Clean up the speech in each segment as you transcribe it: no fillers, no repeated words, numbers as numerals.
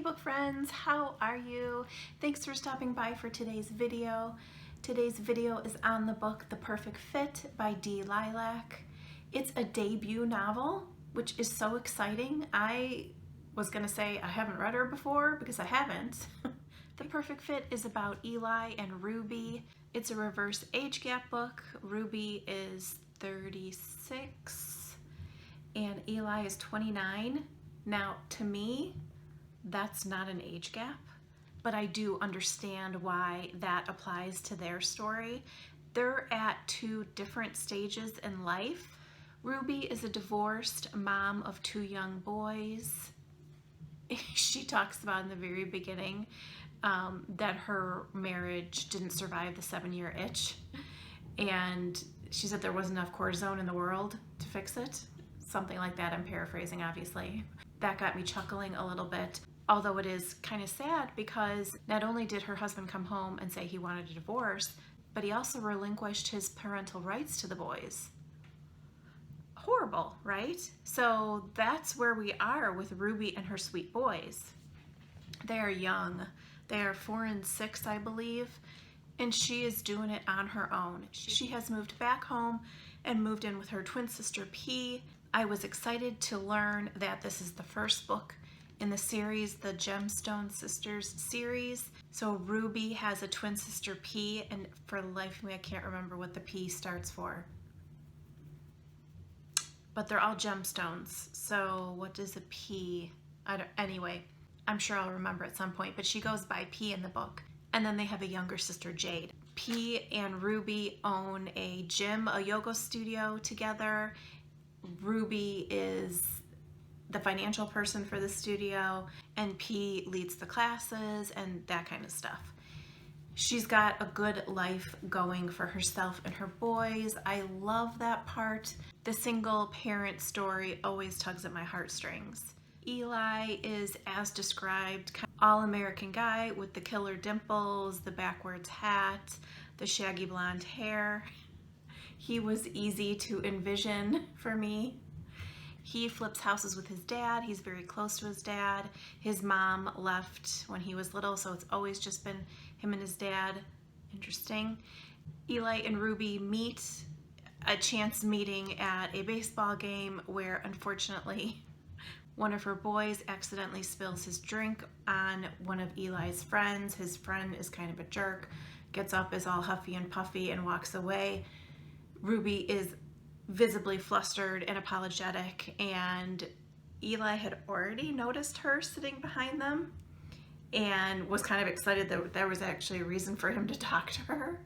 book friends, how are you? Thanks for stopping by for today's video. Today's video is on the book The Perfect Fit by Lilac. It's a debut novel, which is so exciting. I was gonna say I haven't read her before because I haven't. The Perfect Fit is about Eli and Ruby. It's a reverse age gap book. Ruby is 36 and Eli is 29. Now, to me, that's not an age gap, but I do understand why that applies to their story. They're at two different stages in life. Ruby is a divorced mom of two young boys. She talks about in the very beginning that her marriage didn't survive the 7-year itch, and she said there wasn't enough cortisone in the world to fix it. Something like that, I'm paraphrasing obviously. That got me chuckling a little bit, although it is kind of sad because not only did her husband come home and say he wanted a divorce, but he also relinquished his parental rights to the boys. Horrible, right? So that's where we are with Ruby and her sweet boys. They are young. They are 4 and 6, I believe, and she is doing it on her own. She has moved back home and moved in with her twin sister P. I was excited to learn that this is the first book in the series, the Gemstone Sisters series. So Ruby has a twin sister P, and for the life of me I can't remember what the P starts for. But they're all gemstones. So what does a P? Anyway, I'm sure I'll remember at some point, but she goes by P in the book. And then they have a younger sister, Jade. P and Ruby own a gym, a yoga studio together. Ruby is the financial person for the studio, and P leads the classes and that kind of stuff. She's got a good life going for herself and her boys. I love that part. The single parent story always tugs at my heartstrings. Eli is, as described, kind of all-American guy with the killer dimples, the backwards hat, the shaggy blonde hair. He was easy to envision for me. He flips houses with his dad. He's very close to his dad. His mom left when he was little, so it's always just been him and his dad. Interesting. Eli and Ruby meet, a chance meeting at a baseball game where unfortunately one of her boys accidentally spills his drink on one of Eli's friends. His friend is kind of a jerk, gets up, is all huffy and puffy, and walks away. Ruby is visibly flustered and apologetic, and Eli had already noticed her sitting behind them and was kind of excited that there was actually a reason for him to talk to her.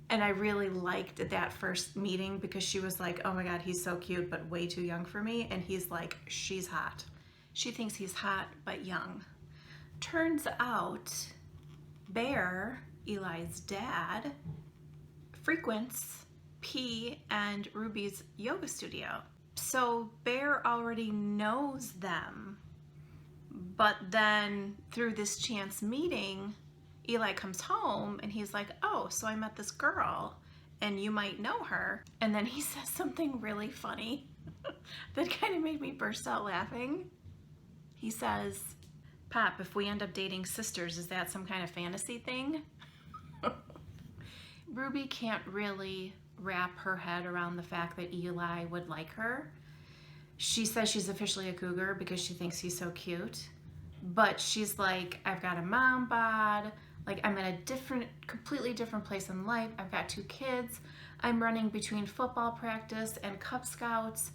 And I really liked that first meeting because she was like, oh my god, he's so cute but way too young for me, and he's like, she's hot. She thinks he's hot but young. Turns out Bear, Eli's dad, frequents P and Ruby's yoga studio. So Bear already knows them, but then through this chance meeting, Eli comes home and he's like, oh, so I met this girl and you might know her. And then he says something really funny that kind of made me burst out laughing. He says, Pop, if we end up dating sisters, is that some kind of fantasy thing? Ruby can't really wrap her head around the fact that Eli would like her. She says she's officially a cougar because she thinks he's so cute, but she's like, I've got a mom bod, like I'm in a completely different place in life. I've got 2 kids. I'm running between football practice and Cub Scouts,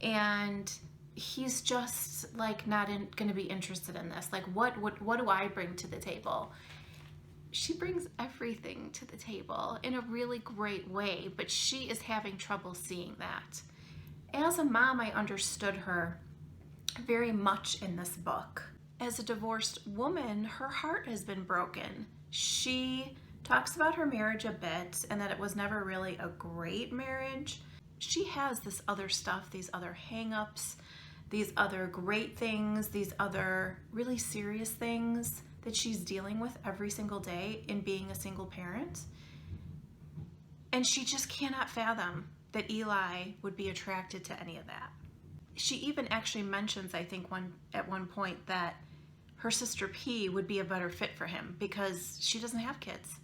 and he's just like not gonna be interested in this. Like what do I bring to the table? She brings everything to the table in a really great way, but she is having trouble seeing that. As a mom, I understood her very much in this book. As a divorced woman, her heart has been broken. She talks about her marriage a bit and that it was never really a great marriage. She has this other stuff, these other hang-ups, these other great things, these other really serious things that she's dealing with every single day in being a single parent. And she just cannot fathom that Eli would be attracted to any of that. She even actually mentions, I think at one point, that her sister P would be a better fit for him because she doesn't have kids.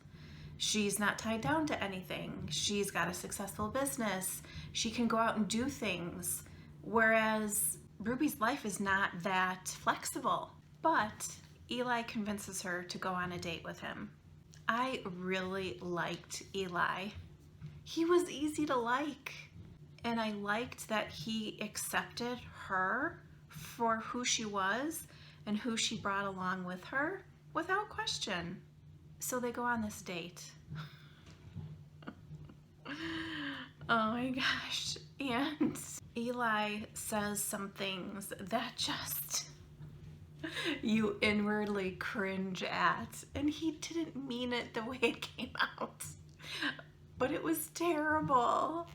She's not tied down to anything. She's got a successful business. She can go out and do things. Whereas Ruby's life is not that flexible. But Eli convinces her to go on a date with him. I really liked Eli. He was easy to like. And I liked that he accepted her for who she was and who she brought along with her without question. So they go on this date. Oh my gosh. And Eli says some things that just you inwardly cringe at. And he didn't mean it the way it came out. But it was terrible.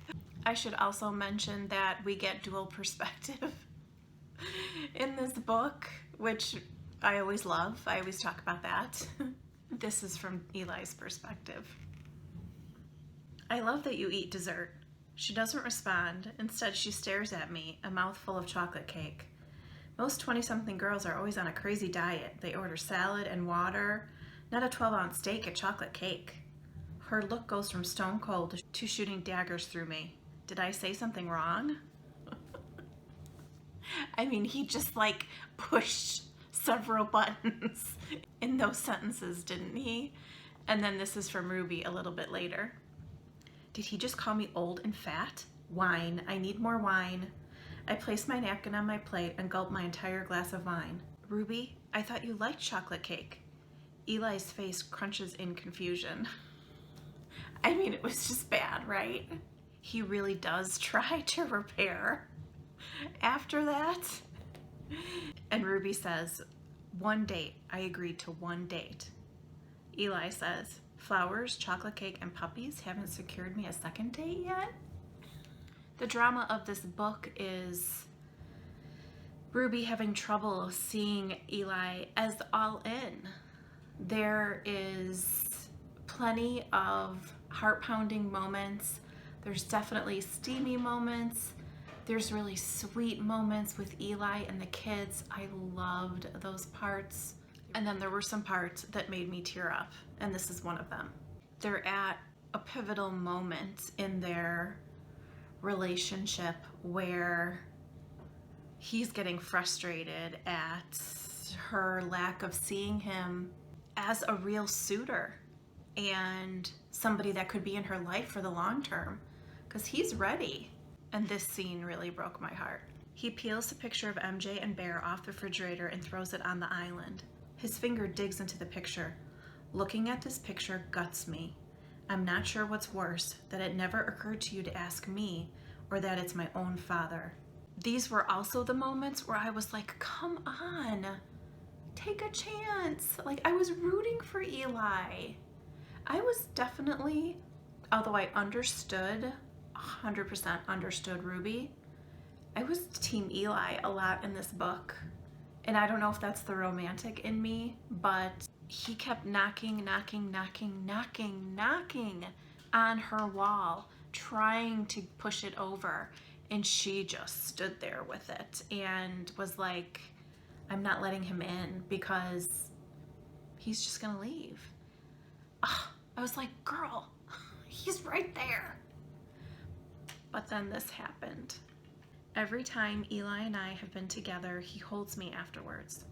I should also mention that we get dual perspective in this book, which I always love. I always talk about that. This is from Eli's perspective. I love that you eat dessert. She doesn't respond. Instead, she stares at me, a mouthful of chocolate cake. Most 20-something girls are always on a crazy diet. They order salad and water, not a 12-ounce steak, a chocolate cake. Her look goes from stone cold to shooting daggers through me. Did I say something wrong? I mean, he just like pushed several buttons in those sentences, didn't he? And then this is from Ruby a little bit later. Did he just call me old and fat? Wine. I need more wine. I place my napkin on my plate and gulp my entire glass of wine. Ruby, I thought you liked chocolate cake. Eli's face crunches in confusion. I mean, it was just bad, right? He really does try to repair after that. And Ruby says, one date. I agreed to one date. Eli says, flowers, chocolate cake, and puppies haven't secured me a second date yet? The drama of this book is Ruby having trouble seeing Eli as all in. There is plenty of heart-pounding moments. There's definitely steamy moments. There's really sweet moments with Eli and the kids. I loved those parts. And then there were some parts that made me tear up, and this is one of them. They're at a pivotal moment in their relationship where he's getting frustrated at her lack of seeing him as a real suitor and somebody that could be in her life for the long term, because he's ready. And this scene really broke my heart. He peels a picture of MJ and Bear off the refrigerator and throws it on the island. His finger digs into the picture. Looking at this picture guts me. I'm not sure what's worse, that it never occurred to you to ask me, or that it's my own father. These were also the moments where I was like, come on, take a chance. Like, I was rooting for Eli. I was definitely, although I understood, 100% understood Ruby, I was Team Eli a lot in this book. And I don't know if that's the romantic in me, but he kept knocking on her wall, trying to push it over. And she just stood there with it and was like, I'm not letting him in because he's just gonna leave. I was like, girl, he's right there. But then this happened. Every time Eli and I have been together, he holds me afterwards.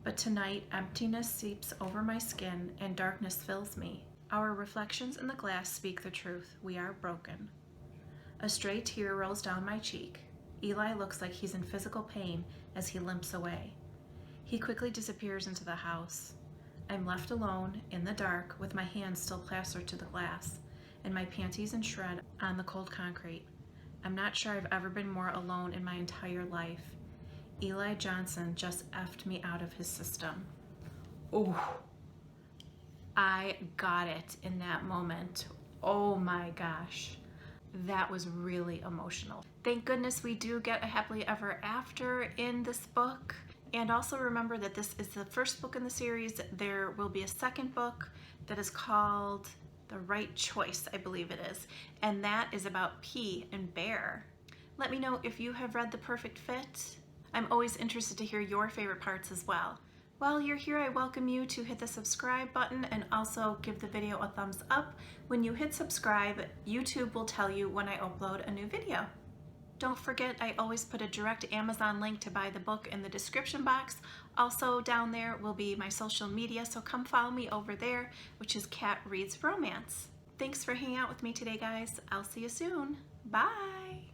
But tonight, emptiness seeps over my skin and darkness fills me. Our reflections in the glass speak the truth. We are broken. A stray tear rolls down my cheek. Eli looks like he's in physical pain as he limps away. He quickly disappears into the house. I'm left alone, in the dark, with my hands still plastered to the glass, and my panties in shred on the cold concrete. I'm not sure I've ever been more alone in my entire life. Eli Johnson just effed me out of his system. Oh, I got it in that moment. Oh my gosh. That was really emotional. Thank goodness we do get a happily ever after in this book. And also remember that this is the first book in the series. There will be a second book that is called The Right Choice, I believe it is. And that is about P and Bear. Let me know if you have read The Perfect Fit. I'm always interested to hear your favorite parts as well. While you're here, I welcome you to hit the subscribe button and also give the video a thumbs up. When you hit subscribe, YouTube will tell you when I upload a new video. Don't forget, I always put a direct Amazon link to buy the book in the description box. Also down there will be my social media, so come follow me over there, which is Kat Reads Romance. Thanks for hanging out with me today, guys. I'll see you soon. Bye!